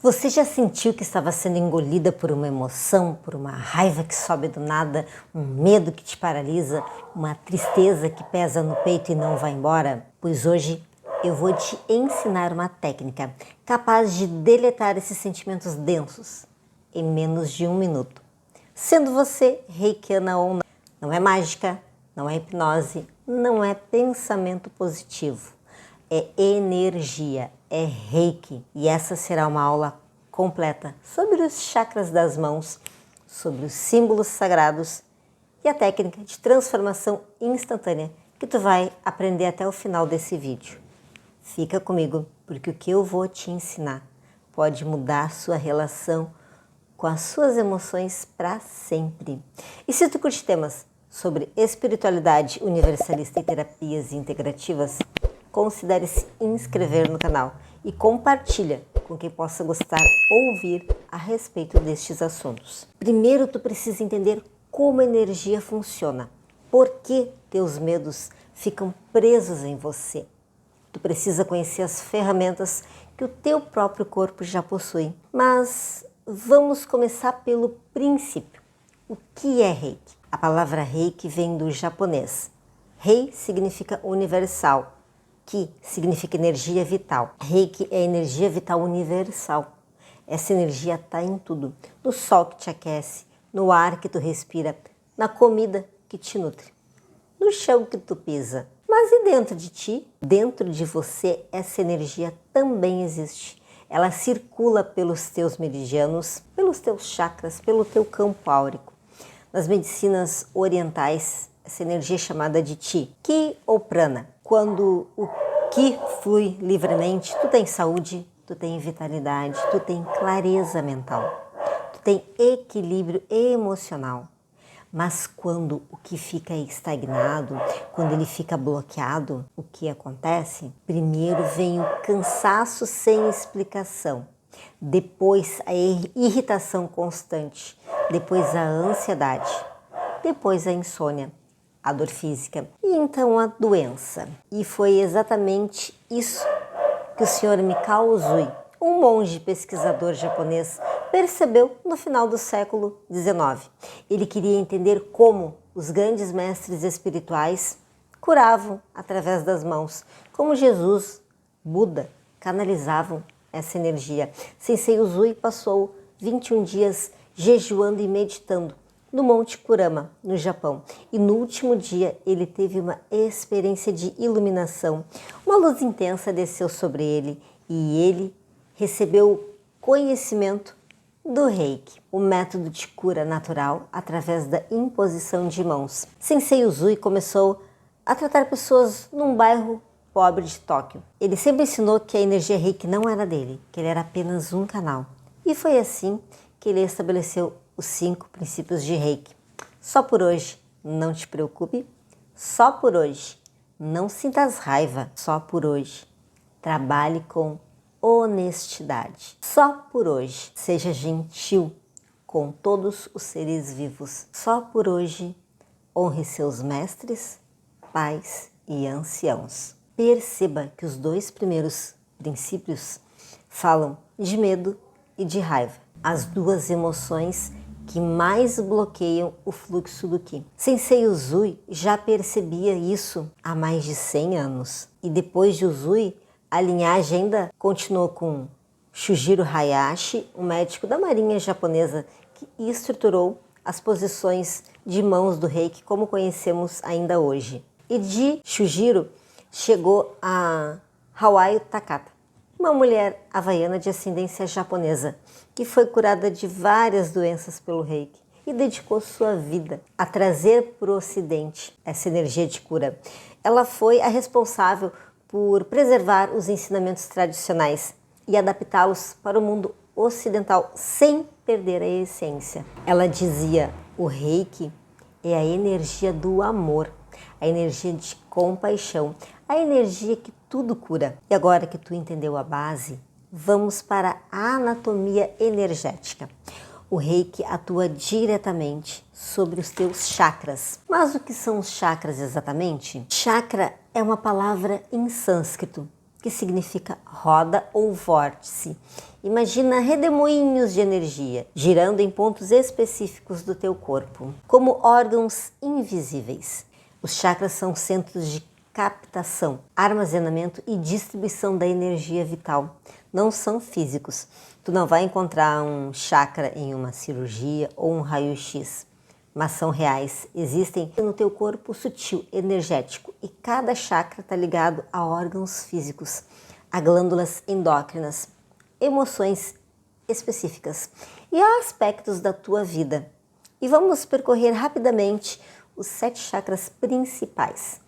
Você já sentiu que estava sendo engolida por uma emoção, por uma raiva que sobe do nada, um medo que te paralisa, uma tristeza que pesa no peito e não vai embora? Pois hoje eu vou te ensinar uma técnica capaz de deletar esses sentimentos densos em menos de 1 minuto. Sendo você reikiana ou não. Não é mágica, não é hipnose, não é pensamento positivo. É energia, é reiki. E essa será uma aula completa sobre os chakras das mãos, sobre os símbolos sagrados e a técnica de transformação instantânea que tu vai aprender até o final desse vídeo. Fica comigo, porque o que eu vou te ensinar pode mudar sua relação com as suas emoções para sempre. E se tu curte temas sobre espiritualidade universalista e terapias integrativas, considere se inscrever no canal e compartilha com quem possa gostar ou ouvir a respeito destes assuntos. Primeiro, tu precisa entender como a energia funciona, por que teus medos ficam presos em você. Tu precisa conhecer as ferramentas que o teu próprio corpo já possui. Mas vamos começar pelo princípio. O que é Reiki? A palavra Reiki vem do japonês. Rei significa universal. Ki significa energia vital. Reiki é energia vital universal. Essa energia está em tudo. No sol que te aquece, no ar que tu respira, na comida que te nutre, no chão que tu pisa. Mas e dentro de ti? Dentro de você, essa energia também existe. Ela circula pelos teus meridianos, pelos teus chakras, pelo teu campo áurico. Nas medicinas orientais, essa energia é chamada de Chi, Ki ou Prana. Quando o Ki flui livremente, tu tem saúde, tu tem vitalidade, tu tem clareza mental, tu tem equilíbrio emocional. Mas quando o que fica estagnado, quando ele fica bloqueado, o que acontece? Primeiro vem o cansaço sem explicação, depois a irritação constante, depois a ansiedade, depois a insônia, a dor física e então a doença. E foi exatamente isso que o Sr. Mikao Usui, um monge pesquisador japonês, percebeu no final do século XIX. Ele queria entender como os grandes mestres espirituais curavam através das mãos, como Jesus, Buda canalizavam essa energia. Sensei Usui passou 21 dias jejuando e meditando no Monte Kurama, no Japão. E no último dia ele teve uma experiência de iluminação. Uma luz intensa desceu sobre ele e ele recebeu conhecimento do Reiki, o método de cura natural através da imposição de mãos. Sensei Usui começou a tratar pessoas num bairro pobre de Tóquio. Ele sempre ensinou que a energia Reiki não era dele, que ele era apenas um canal. E foi assim que ele estabeleceu os 5 princípios de Reiki. Só por hoje, não te preocupe. Só por hoje, não sintas raiva. Só por hoje, trabalhe com honestidade. Só por hoje, seja gentil com todos os seres vivos. Só por hoje, honre seus mestres, pais e anciãos. Perceba que os 2 primeiros princípios falam de medo e de raiva, as 2 emoções que mais bloqueiam o fluxo do Ki. Sensei Usui já percebia isso há mais de 100 anos. E depois de Usui, a linhagem ainda continuou com Shujiro Hayashi, um médico da marinha japonesa que estruturou as posições de mãos do Reiki como conhecemos ainda hoje. E de Shujiro chegou a Hawayo Takata, uma mulher havaiana de ascendência japonesa que foi curada de várias doenças pelo Reiki e dedicou sua vida a trazer para o Ocidente essa energia de cura. Ela foi a responsável por preservar os ensinamentos tradicionais e adaptá-los para o mundo ocidental sem perder a essência. Ela dizia: o Reiki é a energia do amor, a energia de compaixão, a energia que tudo cura. E agora que tu entendeu a base, vamos para a anatomia energética. O Reiki atua diretamente sobre os teus chakras. Mas o que são os chakras exatamente? Chakra é uma palavra em sânscrito que significa roda ou vórtice Imagina redemoinhos de energia girando em pontos específicos do teu corpo, como órgãos invisíveis. Os chakras são centros de captação, armazenamento e distribuição da energia vital. Não são físicos. Tu não vai encontrar um chakra em uma cirurgia ou um raio-x, mas são reais. Existem no teu corpo sutil, energético, e cada chakra está ligado a órgãos físicos, a glândulas endócrinas, emoções específicas e a aspectos da tua vida. E vamos percorrer rapidamente os 7 chakras principais.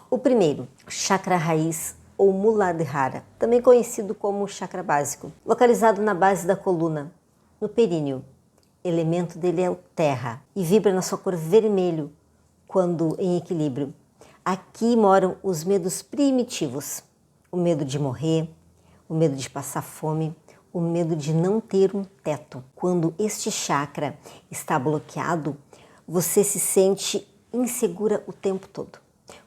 O primeiro, chakra raiz ou Muladhara, também conhecido como chakra básico, localizado na base da coluna, no períneo. Elemento dele é o terra e vibra na sua cor vermelho quando em equilíbrio. Aqui moram os medos primitivos, o medo de morrer, o medo de passar fome, o medo de não ter um teto. Quando este chakra está bloqueado, você se sente insegura o tempo todo.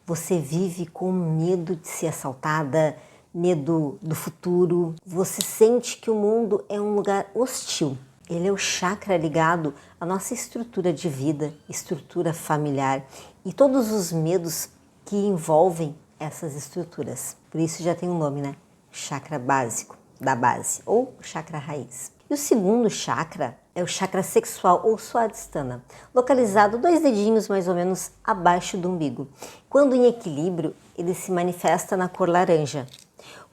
Você vive com medo de ser assaltada, medo do futuro. Você sente que o mundo é um lugar hostil. Ele é o chakra ligado à nossa estrutura de vida, estrutura familiar e todos os medos que envolvem essas estruturas. Por isso já tem um nome, né? Chakra básico, da base, ou chakra raiz. E o segundo chakra é o chakra sexual ou Swadhisthana, localizado 2 dedinhos mais ou menos abaixo do umbigo. Quando em equilíbrio, ele se manifesta na cor laranja.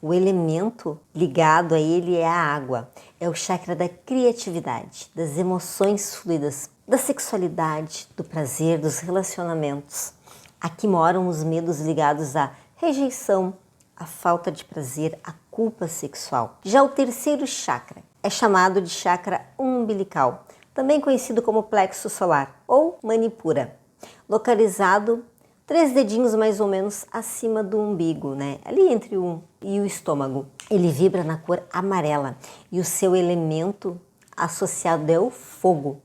O elemento ligado a ele é a água, é o chakra da criatividade, das emoções fluidas, da sexualidade, do prazer, dos relacionamentos. Aqui moram os medos ligados à rejeição, à falta de prazer, à culpa sexual. Já o terceiro chakra é chamado de chakra umbilical, também conhecido como plexo solar ou manipura, localizado 3 dedinhos mais ou menos acima do umbigo, né? Ali entre o e o estômago. Ele vibra na cor amarela e o seu elemento associado é o fogo.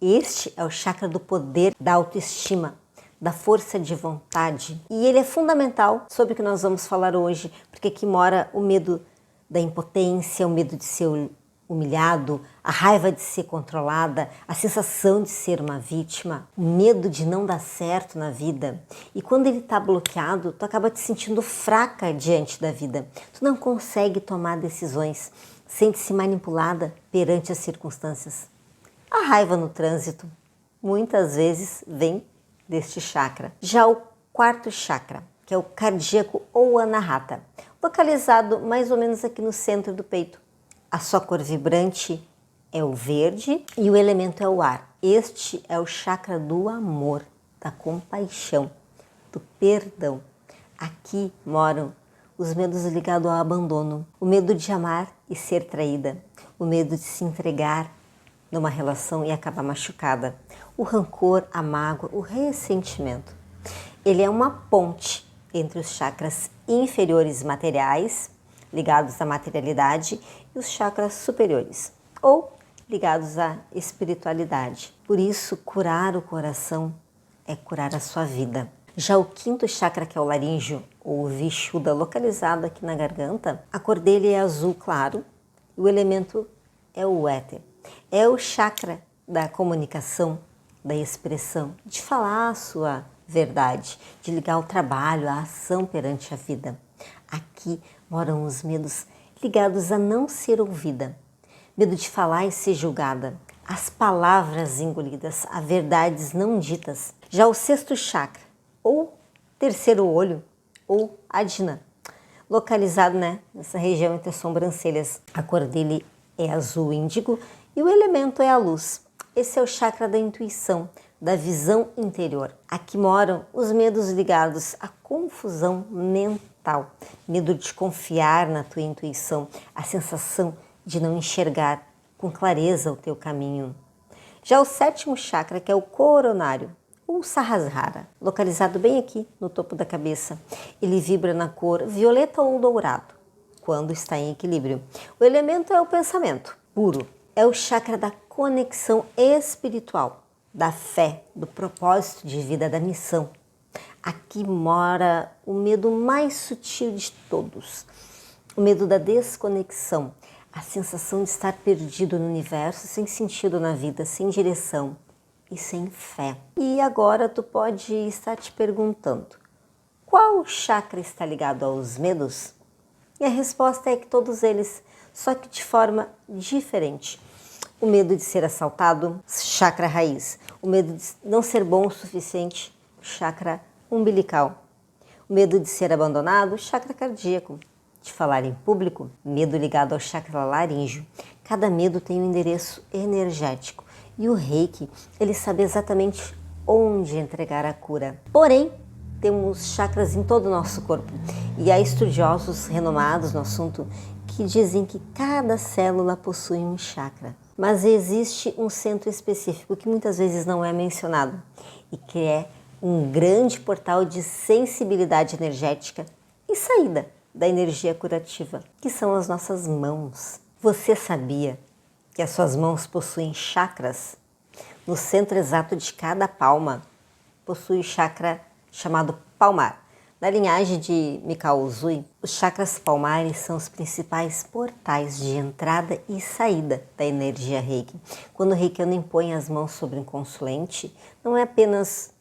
Este é o chakra do poder, da autoestima, da força de vontade. E ele é fundamental sobre o que nós vamos falar hoje, porque aqui mora o medo da impotência, o medo de ser humilhado, a raiva de ser controlada, a sensação de ser uma vítima, o medo de não dar certo na vida. E quando ele está bloqueado, tu acaba te sentindo fraca diante da vida. Tu não consegue tomar decisões, sente-se manipulada perante as circunstâncias. A raiva no trânsito muitas vezes vem deste chakra. Já o quarto chakra, que é o cardíaco ou anahata, localizado mais ou menos aqui no centro do peito. A sua cor vibrante é o verde e o elemento é o ar. Este é o chakra do amor, da compaixão, do perdão. Aqui moram os medos ligados ao abandono, o medo de amar e ser traída, o medo de se entregar numa relação e acabar machucada, o rancor, a mágoa, o ressentimento. Ele é uma ponte entre os chakras inferiores materiais, ligados à materialidade, e os chakras superiores, ou ligados à espiritualidade. Por isso, curar o coração é curar a sua vida. Já o quinto chakra, que é o laríngeo, ou vishuddha, localizado aqui na garganta, a cor dele é azul claro, e o elemento é o éter. É o chakra da comunicação, da expressão, de falar a sua verdade, de ligar o trabalho, a ação perante a vida. Aqui moram os medos ligados a não ser ouvida, medo de falar e ser julgada, as palavras engolidas, as verdades não ditas. Já o sexto chakra, ou terceiro olho, ou Ajna, localizado, nessa região entre as sobrancelhas. A cor dele é azul índigo e o elemento é a luz. Esse é o chakra da intuição, da visão interior. Aqui moram os medos ligados à confusão mental, medo de confiar na tua intuição, a sensação de não enxergar com clareza o teu caminho. Já o sétimo chakra, que é o coronário, ou Sahasrara, localizado bem aqui no topo da cabeça. Ele vibra na cor violeta ou dourado, quando está em equilíbrio. O elemento é o pensamento puro. É o chakra da conexão espiritual, da fé, do propósito de vida, da missão. Aqui mora o medo mais sutil de todos, o medo da desconexão, a sensação de estar perdido no universo, sem sentido na vida, sem direção e sem fé. E agora tu pode estar te perguntando, qual chakra está ligado aos medos? E a resposta é que todos eles, só que de forma diferente. O medo de ser assaltado, chakra raiz. O medo de não ser bom o suficiente, chakra umbilical. O medo de ser abandonado, chakra cardíaco. De falar em público, medo ligado ao chakra laríngeo. Cada medo tem um endereço energético e o Reiki, ele sabe exatamente onde entregar a cura. Porém, temos chakras em todo o nosso corpo e há estudiosos renomados no assunto que dizem que cada célula possui um chakra. Mas existe um centro específico que muitas vezes não é mencionado e que é um grande portal de sensibilidade energética e saída da energia curativa, que são as nossas mãos. Você sabia que as suas mãos possuem chakras? No centro exato de cada palma possui o chakra chamado palmar. Na linhagem de Mikao Usui, os chakras palmares são os principais portais de entrada e saída da energia Reiki. Quando o reikiano impõe as mãos sobre um consulente, não é apenas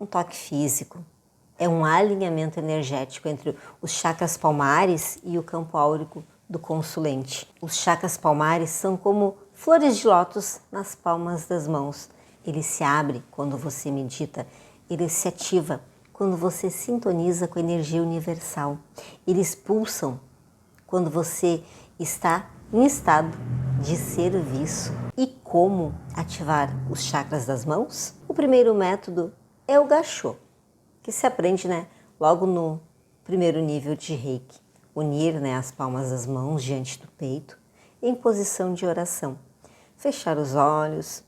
um toque físico, é um alinhamento energético entre os chakras palmares e o campo áurico do consulente. Os chakras palmares são como flores de lótus nas palmas das mãos. Ele se abre quando você medita, ele se ativa quando você sintoniza com a energia universal. Eles pulsam quando você está em estado de serviço. E como ativar os chakras das mãos? O primeiro método é o Gachô, que se aprende logo no primeiro nível de Reiki. Unir as palmas das mãos diante do peito em posição de oração. Fechar os olhos,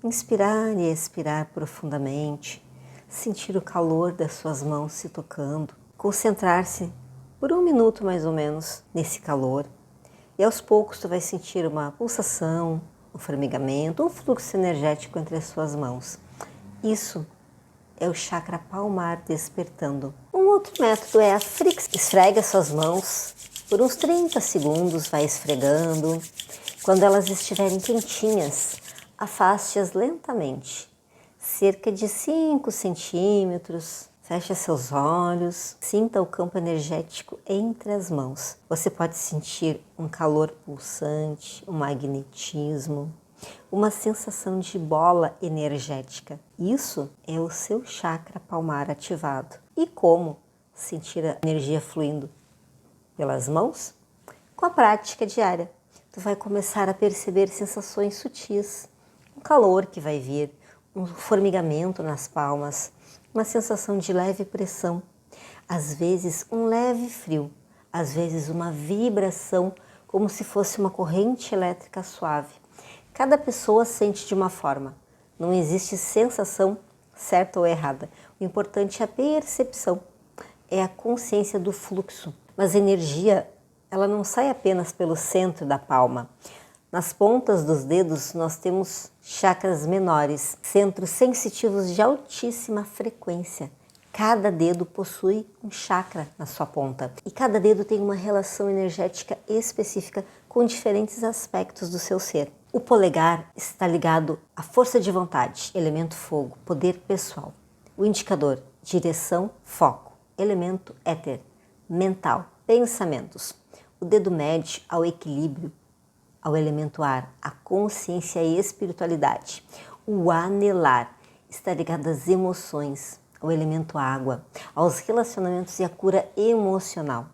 inspirar e expirar profundamente, sentir o calor das suas mãos se tocando, concentrar-se por 1 minuto mais ou menos nesse calor e aos poucos tu vai sentir uma pulsação, um formigamento, um fluxo energético entre as suas mãos. Isso é o chakra palmar despertando. Um outro método é a fricção. Esfrega suas mãos por uns 30 segundos, vai esfregando. Quando elas estiverem quentinhas, afaste-as lentamente, cerca de 5 centímetros. Feche seus olhos, sinta o campo energético entre as mãos. Você pode sentir um calor pulsante, um magnetismo, uma sensação de bola energética. Isso é o seu chakra palmar ativado. E como sentir a energia fluindo pelas mãos? Com a prática diária, tu vai começar a perceber sensações sutis, um calor que vai vir, um formigamento nas palmas, uma sensação de leve pressão, às vezes um leve frio, às vezes uma vibração como se fosse uma corrente elétrica suave. Cada pessoa sente de uma forma, não existe sensação certa ou errada. O importante é a percepção, é a consciência do fluxo. Mas a energia, ela não sai apenas pelo centro da palma. Nas pontas dos dedos nós temos chakras menores, centros sensitivos de altíssima frequência. Cada dedo possui um chakra na sua ponta e cada dedo tem uma relação energética específica com diferentes aspectos do seu ser. O polegar está ligado à força de vontade, elemento fogo, poder pessoal. O indicador, direção, foco, elemento éter, mental, pensamentos. O dedo médio ao equilíbrio, ao elemento ar, a consciência e espiritualidade. O anelar está ligado às emoções, ao elemento água, aos relacionamentos e à cura emocional.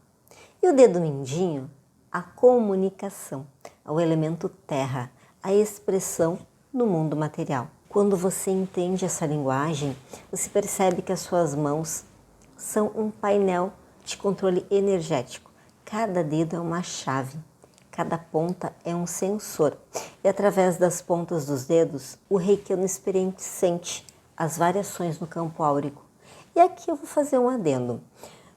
E o dedo mindinho, a comunicação, ao elemento terra, a expressão no mundo material. Quando você entende essa linguagem, você percebe que as suas mãos são um painel de controle energético. Cada dedo é uma chave. Cada ponta é um sensor e através das pontas dos dedos, o reikiano experiente sente as variações no campo áurico. E aqui eu vou fazer um adendo.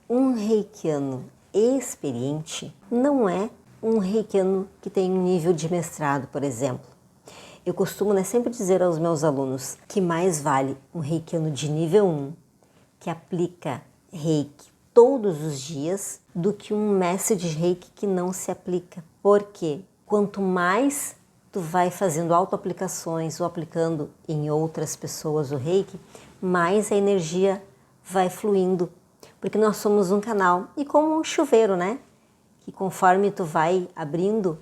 Um reikiano experiente não é um reikiano que tem um nível de mestrado, por exemplo. Eu costumo sempre dizer aos meus alunos que mais vale um reikiano de nível 1, que aplica reiki todos os dias, do que um mestre de reiki que não se aplica. Por quê? Quanto mais tu vai fazendo autoaplicações ou aplicando em outras pessoas o Reiki, mais a energia vai fluindo. Porque nós somos um canal e como um chuveiro, né? Que conforme tu vai abrindo,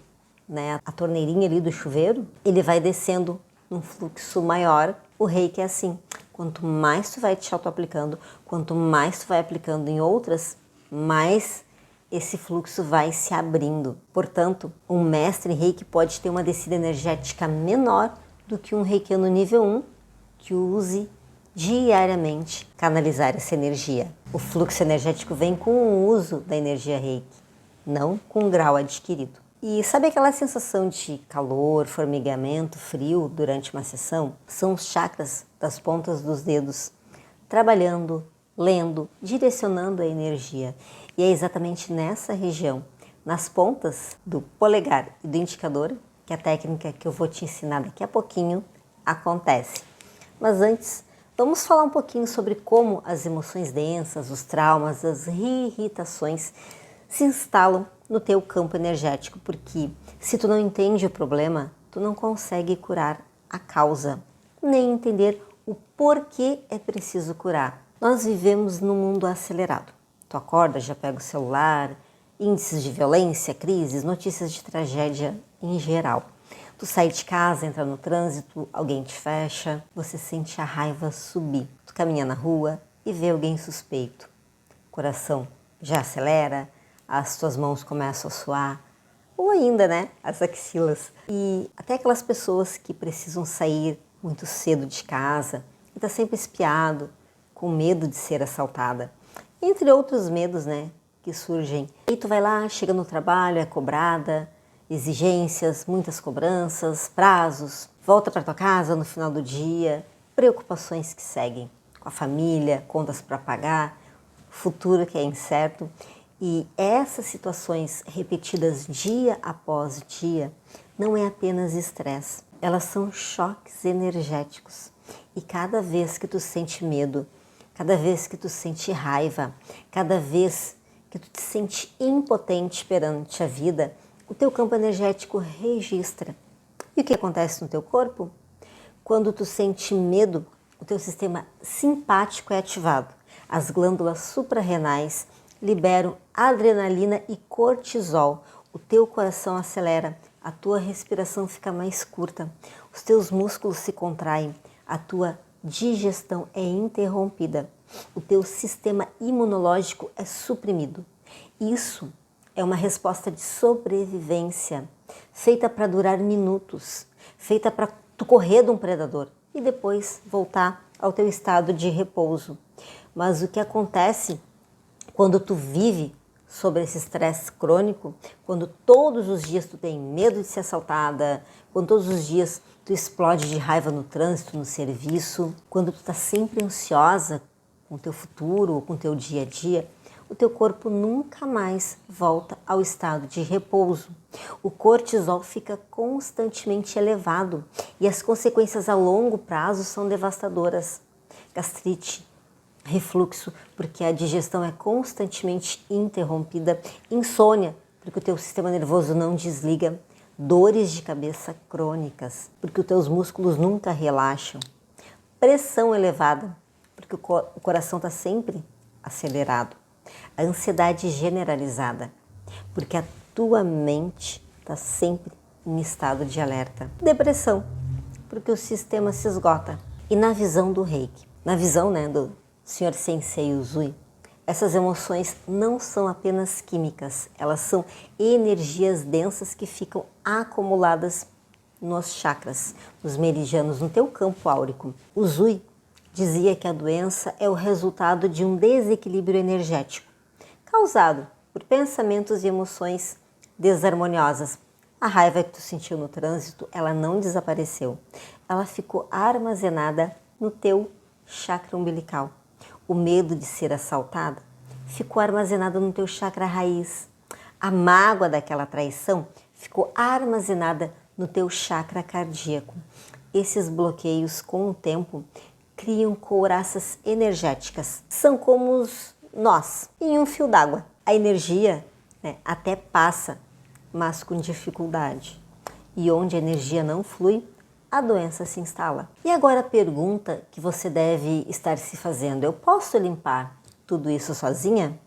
né, a torneirinha ali do chuveiro, ele vai descendo num fluxo maior. O Reiki é assim. Quanto mais tu vai te auto-aplicando, quanto mais tu vai aplicando em outras, mais esse fluxo vai se abrindo. Portanto, um mestre Reiki pode ter uma descida energética menor do que um reikiano nível 1 que use diariamente canalizar essa energia. O fluxo energético vem com o uso da energia Reiki, não com o grau adquirido. E sabe aquela sensação de calor, formigamento, frio durante uma sessão? São os chakras das pontas dos dedos trabalhando, lendo, direcionando a energia. E é exatamente nessa região, nas pontas do polegar e do indicador, que a técnica que eu vou te ensinar daqui a pouquinho acontece. Mas antes, vamos falar um pouquinho sobre como as emoções densas, os traumas, as irritações se instalam no teu campo energético, porque se tu não entende o problema, tu não consegue curar a causa, nem entender o porquê é preciso curar. Nós vivemos num mundo acelerado. Tu acorda, já pega o celular, índices de violência, crises, notícias de tragédia em geral. Tu sai de casa, entra no trânsito, alguém te fecha, você sente a raiva subir. Tu caminha na rua e vê alguém suspeito. O coração já acelera, as tuas mãos começam a suar, ou ainda, né, as axilas. E até aquelas pessoas que precisam sair muito cedo de casa e tá sempre espiado, com medo de ser assaltada. Entre outros medos, né, que surgem. E tu vai lá, chega no trabalho, é cobrada, exigências, muitas cobranças, prazos, volta para tua casa no final do dia, preocupações que seguem com a família, contas para pagar, futuro que é incerto. E essas situações repetidas dia após dia não é apenas estresse, elas são choques energéticos. E cada vez que tu sente medo, cada vez que tu sente raiva, cada vez que tu te sente impotente perante a vida, o teu campo energético registra. E o que acontece no teu corpo? Quando tu sente medo, o teu sistema simpático é ativado. As glândulas suprarrenais liberam adrenalina e cortisol. O teu coração acelera, a tua respiração fica mais curta, os teus músculos se contraem, a tua digestão é interrompida, o teu sistema imunológico é suprimido. Isso é uma resposta de sobrevivência, feita para durar minutos, feita para tu correr de um predador e depois voltar ao teu estado de repouso. Mas o que acontece quando tu vive sobre esse estresse crônico, quando todos os dias tu tem medo de ser assaltada, quando todos os dias tu explode de raiva no trânsito, no serviço, quando tu tá sempre ansiosa com o teu futuro ou com o teu dia a dia, o teu corpo nunca mais volta ao estado de repouso. O cortisol fica constantemente elevado e as consequências a longo prazo são devastadoras. Gastrite, refluxo, porque a digestão é constantemente interrompida, insônia, porque o teu sistema nervoso não desliga, dores de cabeça crônicas, porque os teus músculos nunca relaxam, pressão elevada, porque o coração está sempre acelerado, a ansiedade generalizada, porque a tua mente está sempre em estado de alerta, depressão, porque o sistema se esgota. E na visão do Reiki, na visão, né, do Sr. Sensei Usui, essas emoções não são apenas químicas, elas são energias densas que ficam acumuladas nos chakras, nos meridianos, no teu campo áurico. Usui dizia que a doença é o resultado de um desequilíbrio energético, causado por pensamentos e emoções desarmoniosas. A raiva que tu sentiu no trânsito, ela não desapareceu, ela ficou armazenada no teu chakra umbilical. O medo de ser assaltada ficou armazenado no teu chakra raiz. A mágoa daquela traição ficou armazenada no teu chakra cardíaco. Esses bloqueios, com o tempo, criam couraças energéticas. São como os nós em um fio d'água. A energia, né, até passa mas com dificuldade. E onde a energia não flui, a doença se instala. E agora a pergunta que você deve estar se fazendo: eu posso limpar tudo isso sozinha?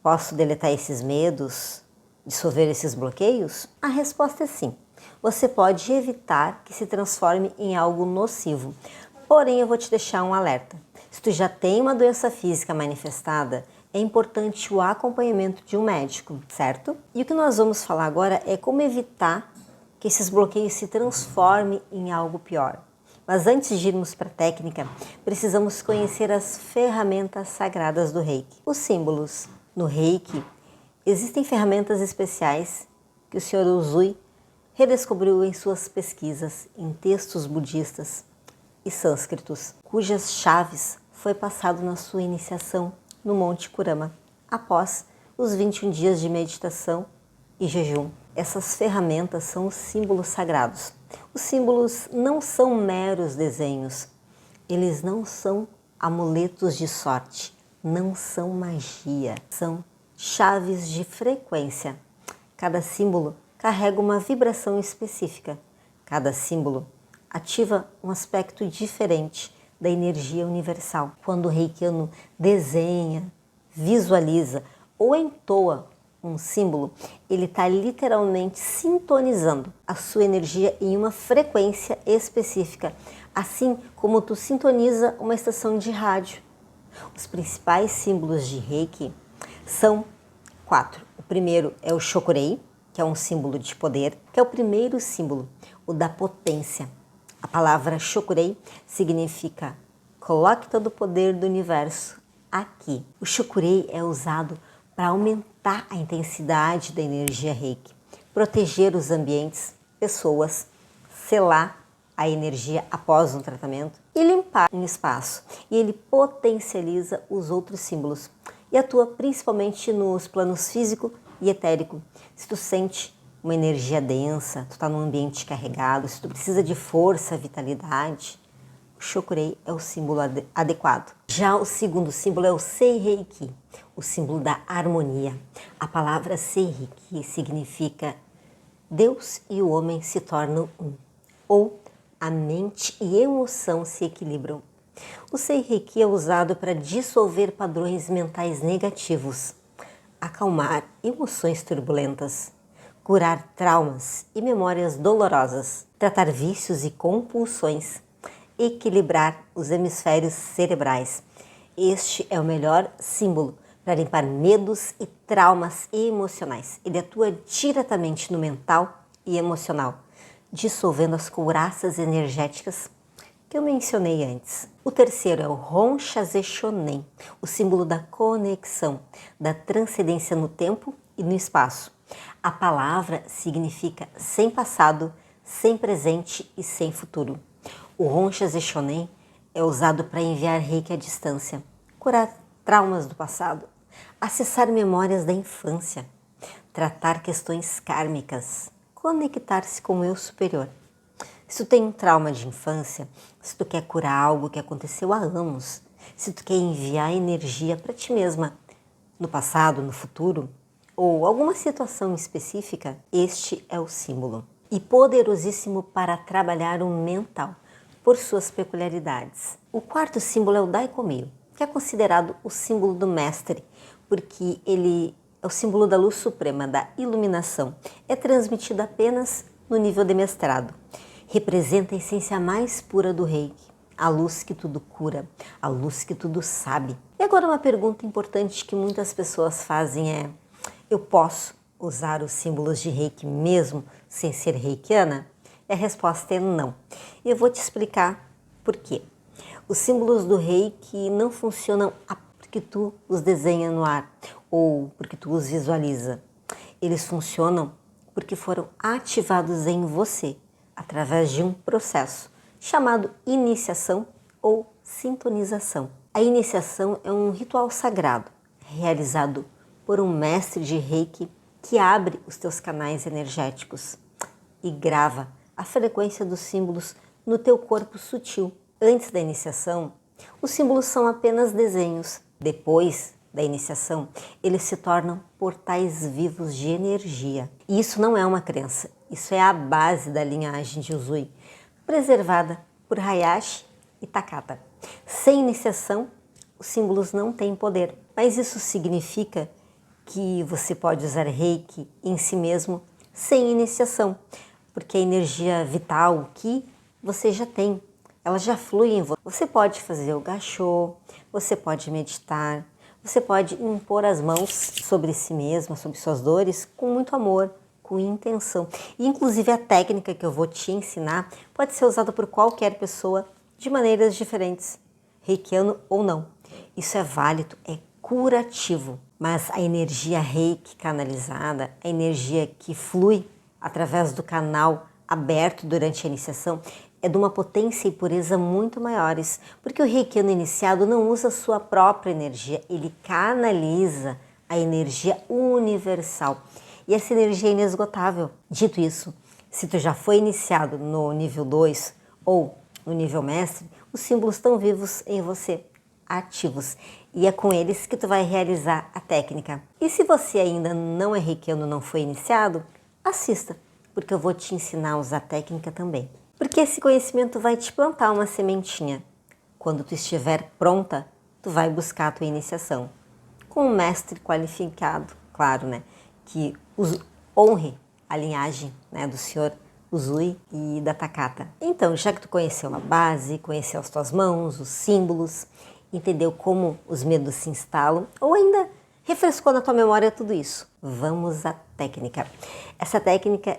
Posso deletar esses medos, dissolver esses bloqueios? A resposta é sim. Você pode evitar que se transforme em algo nocivo. Porém, eu vou te deixar um alerta. Se tu já tem uma doença física manifestada, é importante o acompanhamento de um médico, certo? E o que nós vamos falar agora é como evitar que esses bloqueios se transformem em algo pior. Mas antes de irmos para a técnica, precisamos conhecer as ferramentas sagradas do Reiki. Os símbolos. No Reiki, existem ferramentas especiais que o Sr. Usui redescobriu em suas pesquisas em textos budistas e sânscritos, cujas chaves foi passado na sua iniciação no Monte Kurama, após os 21 dias de meditação e jejum. Essas ferramentas são os símbolos sagrados. Os símbolos não são meros desenhos, eles não são amuletos de sorte, não são magia, são chaves de frequência. Cada símbolo carrega uma vibração específica. Cada símbolo ativa um aspecto diferente da energia universal. Quando o reikiano desenha, visualiza ou entoa um símbolo, ele está literalmente sintonizando a sua energia em uma frequência específica, assim como tu sintoniza uma estação de rádio. Os principais símbolos de Reiki são 4. O primeiro é o Shokurei, que é um símbolo de poder, que é o primeiro símbolo, o da potência. A palavra Shokurei significa coloque todo o poder do universo aqui. O Shokurei é usado para aumentar a intensidade da energia Reiki, proteger os ambientes, pessoas, selar a energia após um tratamento e limpar um espaço. E ele potencializa os outros símbolos e atua principalmente nos planos físico e etérico. Se tu sente uma energia densa, tu está num ambiente carregado, se tu precisa de força, vitalidade, o Shokurei é o símbolo adequado. Já o segundo símbolo é o Seireiki, o símbolo da harmonia. A palavra Seireiki significa Deus e o homem se tornam um, ou a mente e emoção se equilibram. O Seireiki é usado para dissolver padrões mentais negativos, acalmar emoções turbulentas, curar traumas e memórias dolorosas, tratar vícios e compulsões, equilibrar os hemisférios cerebrais. Este é o melhor símbolo para limpar medos e traumas emocionais. Ele atua diretamente no mental e emocional, dissolvendo as couraças energéticas que eu mencionei antes. O terceiro é o Honshaze Shonen, o símbolo da conexão, da transcendência no tempo e no espaço. A palavra significa sem passado, sem presente e sem futuro. O Honshaze Shonen é usado para enviar Reiki à distância, curar traumas do passado, acessar memórias da infância, tratar questões kármicas, conectar-se com o eu superior. Se tu tem um trauma de infância, se tu quer curar algo que aconteceu há anos, se tu quer enviar energia para ti mesma, no passado, no futuro, ou alguma situação específica, este é o símbolo. E poderosíssimo para trabalhar o mental, por suas peculiaridades. O quarto símbolo é o Daikomyo, que é considerado o símbolo do mestre, porque ele é o símbolo da luz suprema, da iluminação. É transmitido apenas no nível de mestrado. Representa a essência mais pura do Reiki, a luz que tudo cura, a luz que tudo sabe. E agora uma pergunta importante que muitas pessoas fazem é: eu posso usar os símbolos de Reiki mesmo sem ser reikiana? E a resposta é não. E eu vou te explicar por quê. Os símbolos do Reiki não funcionam porque tu os desenha no ar ou porque tu os visualiza. Eles funcionam porque foram ativados em você através de um processo chamado iniciação ou sintonização. A iniciação é um ritual sagrado realizado por um mestre de Reiki que abre os teus canais energéticos e grava a frequência dos símbolos no teu corpo sutil. Antes da iniciação, os símbolos são apenas desenhos. Depois da iniciação, eles se tornam portais vivos de energia. E isso não é uma crença, isso é a base da linhagem de Usui, preservada por Hayashi e Takata. Sem iniciação, os símbolos não têm poder, mas isso significa que você pode usar Reiki em si mesmo sem iniciação, porque a energia vital, o Ki, você já tem, ela já flui em você. Você pode fazer o Gachô, você pode meditar, você pode impor as mãos sobre si mesma, sobre suas dores, com muito amor, com intenção. E inclusive a técnica que eu vou te ensinar pode ser usada por qualquer pessoa de maneiras diferentes, reikiano ou não. Isso é válido, é curativo, mas a energia reiki canalizada, a energia que flui através do canal aberto durante a iniciação, é de uma potência e pureza muito maiores, porque o reikiano iniciado não usa sua própria energia, ele canaliza a energia universal. E essa energia é inesgotável. Dito isso, se tu já foi iniciado no nível 2 ou no nível mestre, os símbolos estão vivos em você, ativos. E é com eles que tu vai realizar a técnica. E se você ainda não é reikiano, não foi iniciado, assista, porque eu vou te ensinar a usar a técnica também. Porque esse conhecimento vai te plantar uma sementinha. Quando tu estiver pronta, tu vai buscar a tua iniciação. Com um mestre qualificado, claro, né? Que honre a linhagem, né, do senhor Usui e da Takata. Então, já que tu conheceu a base, conheceu as tuas mãos, os símbolos, entendeu como os medos se instalam, ou ainda refrescou na tua memória tudo isso, vamos à técnica. Essa técnica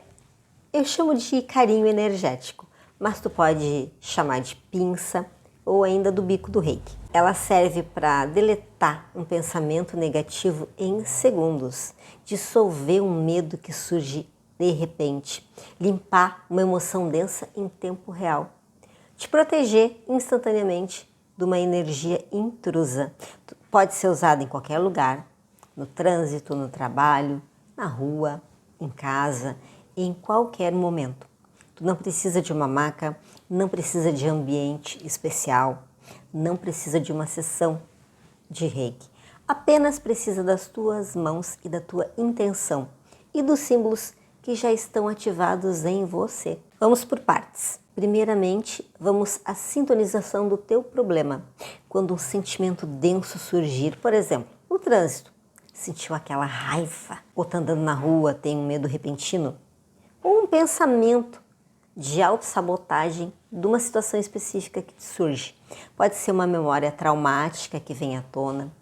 eu chamo de carinho energético, mas tu pode chamar de pinça ou ainda do bico do reiki. Ela serve para deletar um pensamento negativo em segundos, dissolver um medo que surge de repente, limpar uma emoção densa em tempo real, te proteger instantaneamente de uma energia intrusa. Pode ser usada em qualquer lugar, no trânsito, no trabalho, na rua, em casa, em qualquer momento. Tu não precisa de uma maca, não precisa de ambiente especial, não precisa de uma sessão de reiki. Apenas precisa das tuas mãos e da tua intenção e dos símbolos que já estão ativados em você. Vamos por partes. Primeiramente, vamos à sintonização do teu problema. Quando um sentimento denso surgir, por exemplo, no trânsito, sentiu aquela raiva, ou tá andando na rua, tem um medo repentino, ou um pensamento de autossabotagem de uma situação específica que surge. Pode ser uma memória traumática que vem à tona.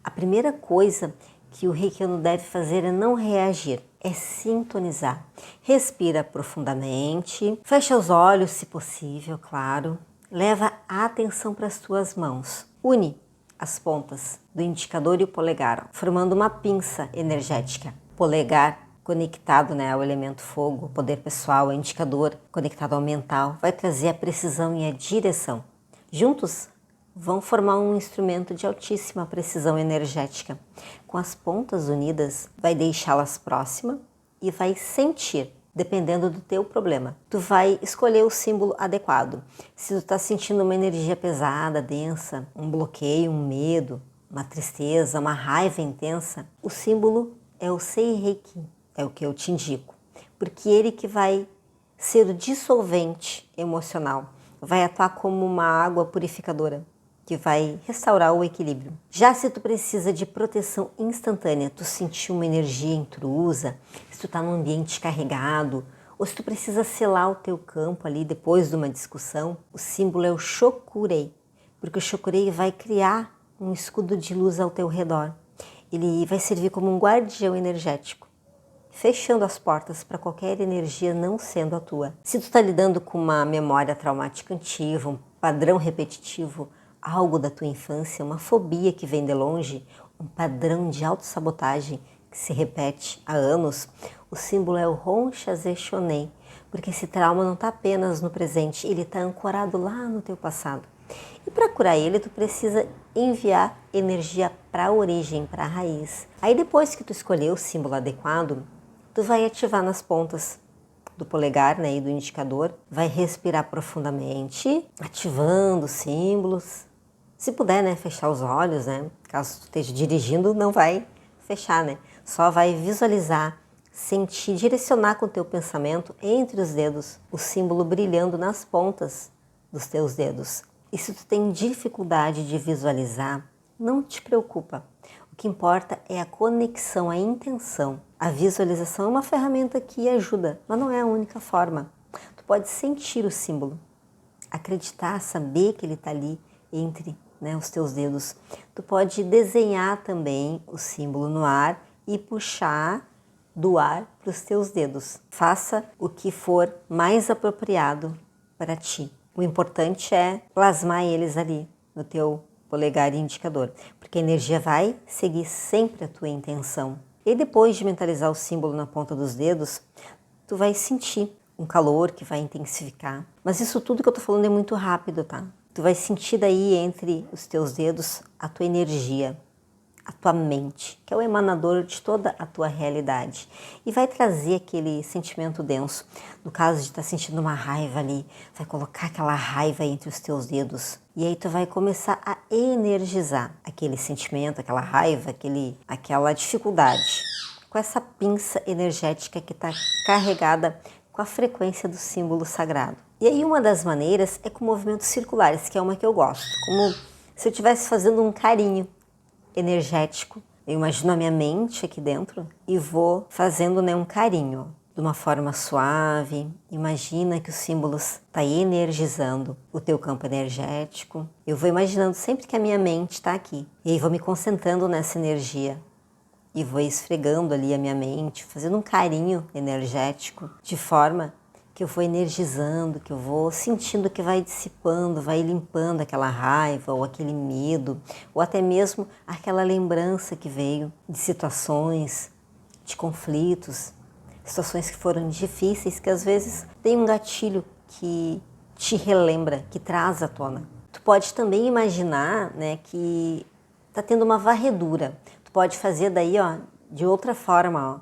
A primeira coisa que o reikiano deve fazer é não reagir, é sintonizar. Respira profundamente, fecha os olhos se possível, claro. Leva a atenção para as tuas mãos. Une as pontas do indicador e o polegar, formando uma pinça energética. Polegar conectado, né, ao elemento fogo, poder pessoal, indicador conectado ao mental, vai trazer a precisão e a direção. Juntos vão formar um instrumento de altíssima precisão energética. Com as pontas unidas, vai deixá-las próximas e vai sentir, dependendo do teu problema. Tu vai escolher o símbolo adequado. Se tu está sentindo uma energia pesada, densa, um bloqueio, um medo, uma tristeza, uma raiva intensa, o símbolo é o Sei-Reiki, é o que eu te indico. Porque ele que vai ser o dissolvente emocional, vai atuar como uma água purificadora, que vai restaurar o equilíbrio. Já se tu precisa de proteção instantânea, tu sentiu uma energia intrusa, se tu tá num ambiente carregado, ou se tu precisa selar o teu campo ali depois de uma discussão, o símbolo é o Shokurei, porque o Shokurei vai criar um escudo de luz ao teu redor. Ele vai servir como um guardião energético, fechando as portas para qualquer energia não sendo a tua. Se tu está lidando com uma memória traumática antiga, um padrão repetitivo, algo da tua infância, uma fobia que vem de longe, um padrão de autossabotagem que se repete há anos, o símbolo é o Honshaze Shonen, porque esse trauma não está apenas no presente, ele está ancorado lá no teu passado. E para curar ele, tu precisa enviar energia para a origem, para a raiz. Aí depois que tu escolher o símbolo adequado, tu vai ativar nas pontas do polegar, né, e do indicador, vai respirar profundamente, ativando os símbolos, Se puder, né, fechar os olhos, né? Caso tu esteja dirigindo, não vai fechar, né? Só vai visualizar, sentir, direcionar com o teu pensamento entre os dedos, o símbolo brilhando nas pontas dos teus dedos. E se tu tem dificuldade de visualizar, não te preocupa. O que importa é a conexão, a intenção. A visualização é uma ferramenta que ajuda, mas não é a única forma. Tu pode sentir o símbolo, acreditar, saber que ele está ali entre, né, os teus dedos. Tu pode desenhar também o símbolo no ar e puxar do ar para os teus dedos. Faça o que for mais apropriado para ti. O importante é plasmar eles ali no teu polegar e indicador, porque a energia vai seguir sempre a tua intenção. E depois de mentalizar o símbolo na ponta dos dedos, tu vai sentir um calor que vai intensificar. Mas isso tudo que eu tô falando é muito rápido, tá? Tu vai sentir daí entre os teus dedos a tua energia, a tua mente, que é o emanador de toda a tua realidade. E vai trazer aquele sentimento denso. No caso de estar sentindo uma raiva ali, vai colocar aquela raiva entre os teus dedos. E aí tu vai começar a energizar aquele sentimento, aquela raiva, aquela dificuldade, com essa pinça energética que está carregada com a frequência do símbolo sagrado. E aí uma das maneiras é com movimentos circulares, que é uma que eu gosto. Como se eu estivesse fazendo um carinho energético. Eu imagino a minha mente aqui dentro e vou fazendo, né, um carinho de uma forma suave. Imagina que o símbolo está energizando o teu campo energético. Eu vou imaginando sempre que a minha mente está aqui. E aí vou me concentrando nessa energia. E vou esfregando ali a minha mente, fazendo um carinho energético, de forma que eu vou energizando, que eu vou sentindo que vai dissipando, vai limpando aquela raiva ou aquele medo, ou até mesmo aquela lembrança que veio de situações, de conflitos, situações que foram difíceis, que às vezes tem um gatilho que te relembra, que traz à tona. Tu pode também imaginar, né, que tá tendo uma varredura. Tu pode fazer daí, ó, de outra forma, ó,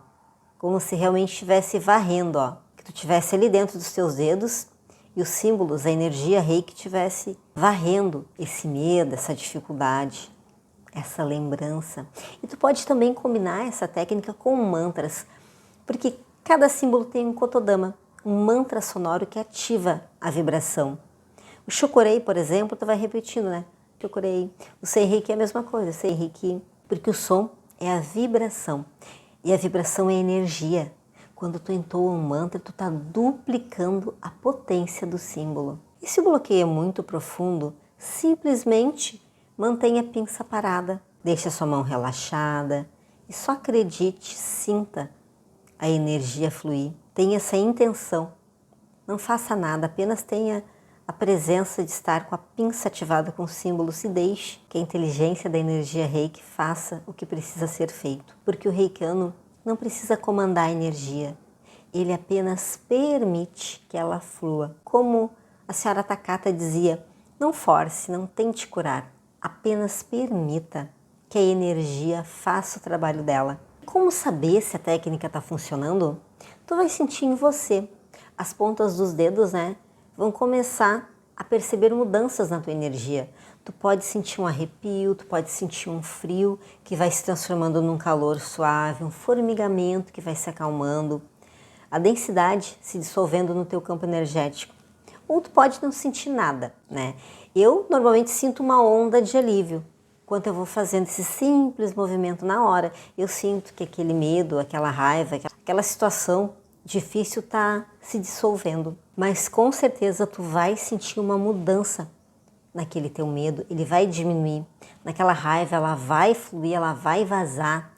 como se realmente estivesse varrendo, ó. Tu estivesse ali dentro dos teus dedos e os símbolos, a energia Reiki estivesse varrendo esse medo, essa dificuldade, essa lembrança. E tu pode também combinar essa técnica com mantras, porque cada símbolo tem um Kotodama, um mantra sonoro que ativa a vibração. O Chokurei, por exemplo, tu vai repetindo, né? Chokurei. O Sei-Reiki é a mesma coisa, Sei-Reiki, porque o som é a vibração e a vibração é energia. Quando tu entoa um mantra, tu está duplicando a potência do símbolo. E se o bloqueio é muito profundo, simplesmente mantenha a pinça parada, deixe a sua mão relaxada e só acredite, sinta a energia fluir. Tenha essa intenção. Não faça nada, apenas tenha a presença de estar com a pinça ativada com símbolos e deixe que a inteligência da energia Reiki faça o que precisa ser feito. Porque o reikiano não precisa comandar a energia, ele apenas permite que ela flua. Como a senhora Takata dizia, não force, não tente curar, apenas permita que a energia faça o trabalho dela. Como saber se a técnica está funcionando? Tu vai sentir em você. As pontas dos dedos, né, vão começar a perceber mudanças na tua energia. Tu pode sentir um arrepio, tu pode sentir um frio que vai se transformando num calor suave, um formigamento que vai se acalmando, a densidade se dissolvendo no teu campo energético. Ou tu pode não sentir nada, né? Eu normalmente sinto uma onda de alívio. Enquanto eu vou fazendo esse simples movimento na hora, eu sinto que aquele medo, aquela raiva, aquela situação difícil está se dissolvendo. Mas com certeza tu vai sentir uma mudança naquele teu medo, ele vai diminuir. Naquela raiva ela vai fluir, ela vai vazar,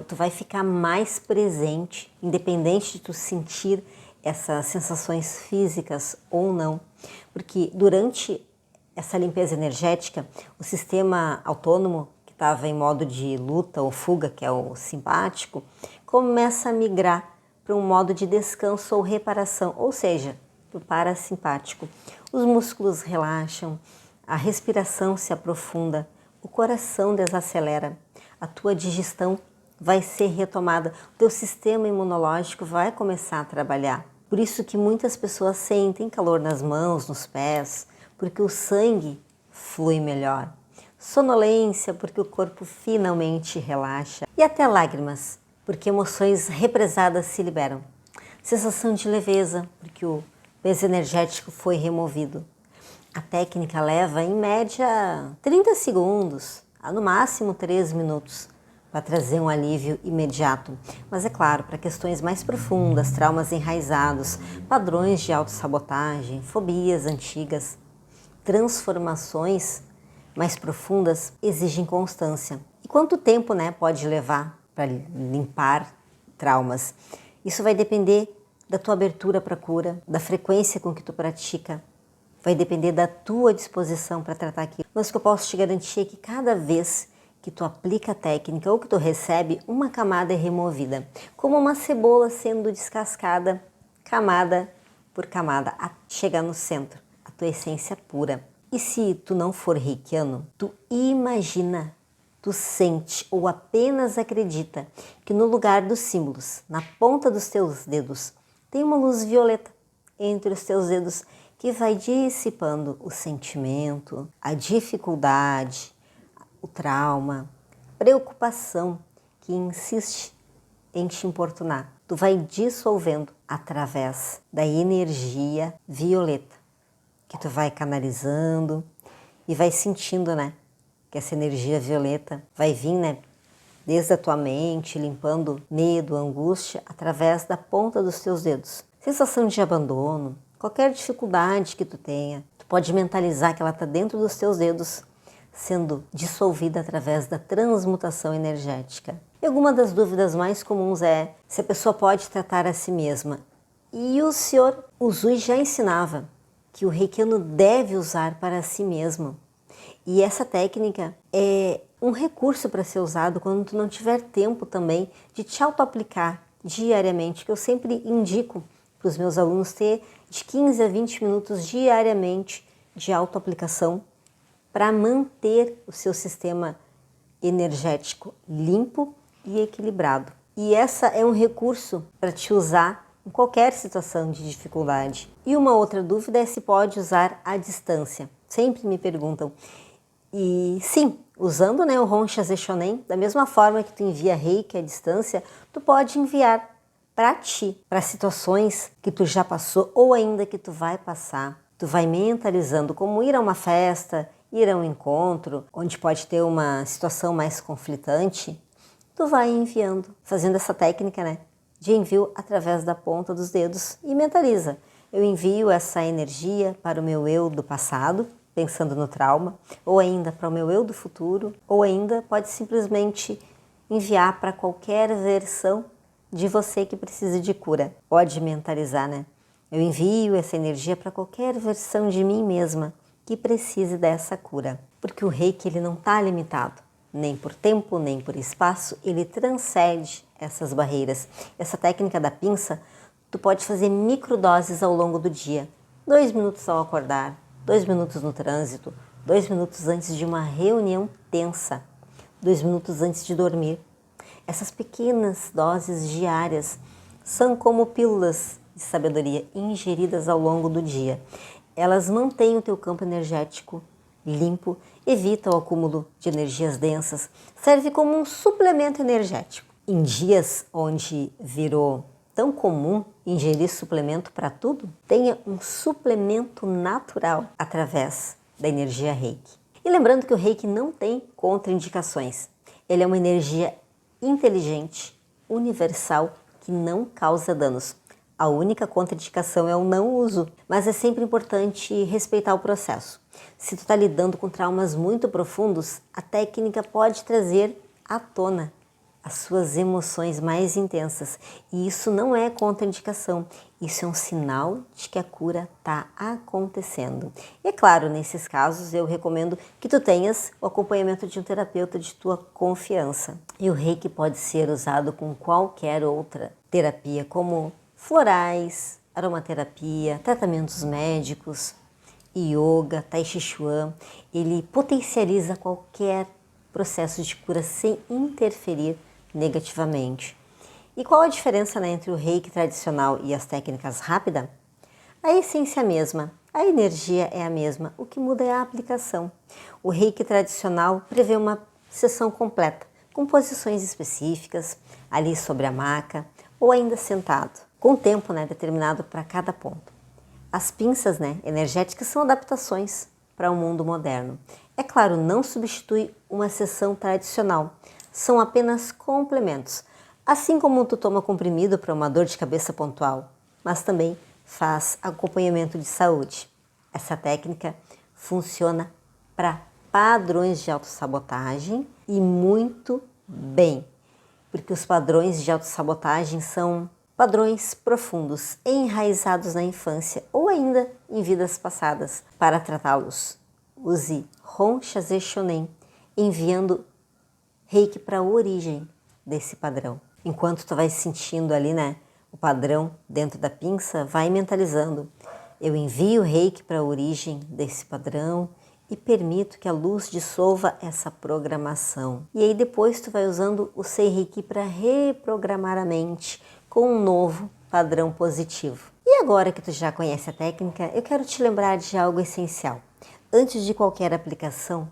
tu vai ficar mais presente, independente de tu sentir essas sensações físicas ou não. Porque durante essa limpeza energética, o sistema autônomo, que estava em modo de luta ou fuga, que é o simpático, começa a migrar para um modo de descanso ou reparação, ou seja, para o parasimpático. Os músculos relaxam, a respiração se aprofunda, o coração desacelera, a tua digestão vai ser retomada, o teu sistema imunológico vai começar a trabalhar. Por isso que muitas pessoas sentem calor nas mãos, nos pés, porque o sangue flui melhor. sonolência, porque o corpo finalmente relaxa, e até lágrimas, porque emoções represadas se liberam. Sensação de leveza, porque o peso energético foi removido. A técnica leva, em média, 30 segundos, a no máximo 3 minutos, para trazer um alívio imediato. Mas é claro, para questões mais profundas, traumas enraizados, padrões de autossabotagem, fobias antigas, transformações mais profundas exigem constância. E quanto tempo, pode levar para limpar traumas? Isso vai depender da tua abertura para a cura, da frequência com que tu pratica, vai depender da tua disposição para tratar aquilo. Mas o que eu posso te garantir é que cada vez que tu aplica a técnica ou que tu recebe, uma camada é removida, como uma cebola sendo descascada, camada por camada, a chegar no centro, a tua essência pura. E se tu não for reikiano, tu imagina, tu sente ou apenas acredita que no lugar dos símbolos, na ponta dos teus dedos, tem uma luz violeta entre os teus dedos que vai dissipando o sentimento, a dificuldade, o trauma, preocupação que insiste em te importunar. Tu vai dissolvendo através da energia violeta, que tu vai canalizando e vai sentindo, que essa energia violeta vai vir, desde a tua mente, limpando medo, angústia, através da ponta dos teus dedos. Sensação de abandono, qualquer dificuldade que tu tenha, tu pode mentalizar que ela está dentro dos teus dedos, sendo dissolvida através da transmutação energética. E alguma das dúvidas mais comuns é se a pessoa pode tratar a si mesma. E o senhor Usui já ensinava que o reikiano deve usar para si mesmo. E essa técnica é um recurso para ser usado quando tu não tiver tempo também de te auto-aplicar diariamente, que eu sempre indico para os meus alunos ter de 15 a 20 minutos diariamente de auto-aplicação para manter o seu sistema energético limpo e equilibrado. E essa é um recurso para te usar em qualquer situação de dificuldade. E uma outra dúvida é se pode usar à distância. Sempre me perguntam. E sim, usando o Honsha Zeishonen, da mesma forma que tu envia reiki à distância, tu pode enviar para ti, para situações que tu já passou ou ainda que tu vai passar. Tu vai mentalizando como ir a uma festa, ir a um encontro, onde pode ter uma situação mais conflitante, tu vai enviando, fazendo essa técnica, de envio através da ponta dos dedos e mentaliza. Eu envio essa energia para o meu eu do passado, pensando no trauma, ou ainda para o meu eu do futuro, ou ainda pode simplesmente enviar para qualquer versão de você que precise de cura. Pode mentalizar, Eu envio essa energia para qualquer versão de mim mesma que precise dessa cura. Porque o reiki ele não está limitado, nem por tempo, nem por espaço, ele transcende essas barreiras. Essa técnica da pinça, tu pode fazer microdoses ao longo do dia. 2 minutos ao acordar, 2 minutos no trânsito, 2 minutos antes de uma reunião tensa, 2 minutos antes de dormir. Essas pequenas doses diárias são como pílulas de sabedoria ingeridas ao longo do dia. Elas mantêm o teu campo energético limpo, evitam o acúmulo de energias densas, serve como um suplemento energético. Em dias onde virou tão comum ingerir suplemento para tudo, tenha um suplemento natural através da energia Reiki. E lembrando que o Reiki não tem contraindicações. Ele é uma energia inteligente, universal, que não causa danos. A única contraindicação é o não uso, mas é sempre importante respeitar o processo. Se tu está lidando com traumas muito profundos, a técnica pode trazer à tona as suas emoções mais intensas. E isso não é contraindicação, isso é um sinal de que a cura está acontecendo. E é claro, nesses casos eu recomendo que tu tenhas o acompanhamento de um terapeuta de tua confiança. E o Reiki pode ser usado com qualquer outra terapia, como florais, aromaterapia, tratamentos médicos, yoga, tai chi chuan. Ele potencializa qualquer processo de cura sem interferir negativamente. E qual a diferença entre o Reiki tradicional e as técnicas rápidas? A essência mesma, A energia é a mesma, o que muda é a aplicação. O Reiki tradicional prevê uma sessão completa, com posições específicas, ali sobre a maca ou ainda sentado, com tempo determinado para cada ponto. As pinças energéticas são adaptações para o mundo moderno. É claro, não substitui uma sessão tradicional, são apenas complementos, assim como tu toma comprimido para uma dor de cabeça pontual, mas também faz acompanhamento de saúde. Essa técnica funciona para padrões de autossabotagem e muito bem, porque os padrões de autossabotagem são padrões profundos, enraizados na infância ou ainda em vidas passadas. Para tratá-los, use Hon Shaze Shonen, enviando Reiki para a origem desse padrão. Enquanto tu vai sentindo ali, o padrão dentro da pinça, vai mentalizando. Eu envio Reiki para a origem desse padrão e permito que a luz dissolva essa programação. E aí depois tu vai usando o Sei Reiki para reprogramar a mente com um novo padrão positivo. E agora que tu já conhece a técnica, eu quero te lembrar de algo essencial. Antes de qualquer aplicação,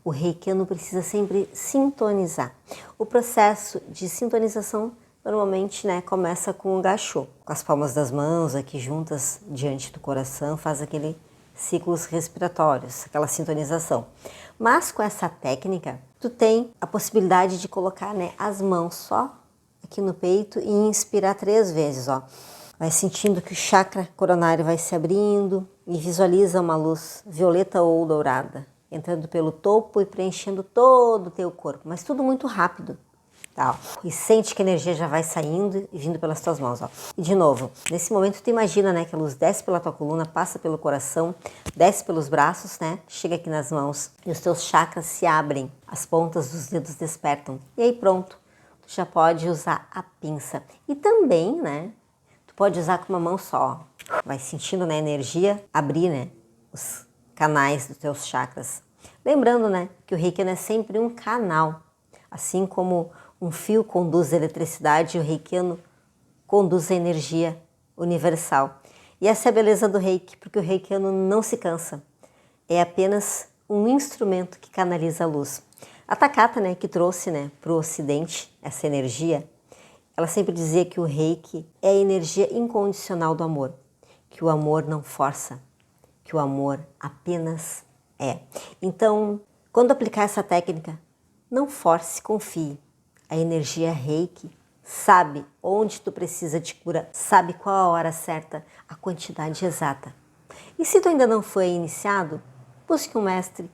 o reikiano precisa sempre sintonizar. O processo de sintonização normalmente começa com o gachô, com as palmas das mãos aqui juntas diante do coração, faz aquele ciclos respiratórios, aquela sintonização. Mas com essa técnica, tu tem a possibilidade de colocar as mãos só aqui no peito e inspirar 3 vezes, ó. Vai sentindo que o chakra coronário vai se abrindo e visualiza uma luz violeta ou dourada, entrando pelo topo e preenchendo todo o teu corpo, mas tudo muito rápido. Tá, ó. E sente que a energia já vai saindo e vindo pelas tuas mãos, ó. E de novo, nesse momento tu imagina, que a luz desce pela tua coluna, passa pelo coração, desce pelos braços, chega aqui nas mãos e os teus chakras se abrem, as pontas dos dedos despertam. E aí pronto, tu já pode usar a pinça. E também, tu pode usar com uma mão só. Vai sentindo a energia abrir, os canais dos teus chakras. Lembrando, que o Reiki é sempre um canal, assim como um fio conduz a eletricidade, o reikiano conduz a energia universal. E essa é a beleza do Reiki, porque o reikiano não se cansa. É apenas um instrumento que canaliza a luz. A Takata, que trouxe para o Ocidente essa energia, ela sempre dizia que o Reiki é a energia incondicional do amor, que o amor não força, que o amor apenas é. Então, quando aplicar essa técnica, não force, confie. A energia Reiki sabe onde tu precisa de cura, sabe qual a hora certa, a quantidade exata. E se tu ainda não foi iniciado, busque um mestre,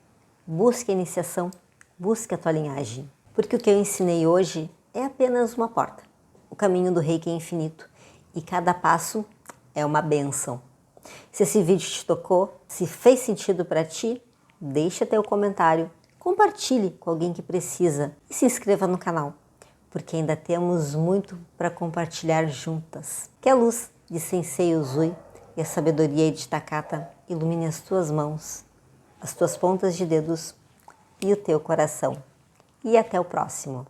busque a iniciação, busque a tua linhagem. Porque o que eu ensinei hoje é apenas uma porta. O caminho do Reiki é infinito e cada passo é uma bênção. Se esse vídeo te tocou, se fez sentido para ti, deixa teu comentário, compartilhe com alguém que precisa e se inscreva no canal, porque ainda temos muito para compartilhar juntas. Que a luz de Sensei Usui e a sabedoria de Takata ilumine as tuas mãos, as tuas pontas de dedos e o teu coração. E até o próximo.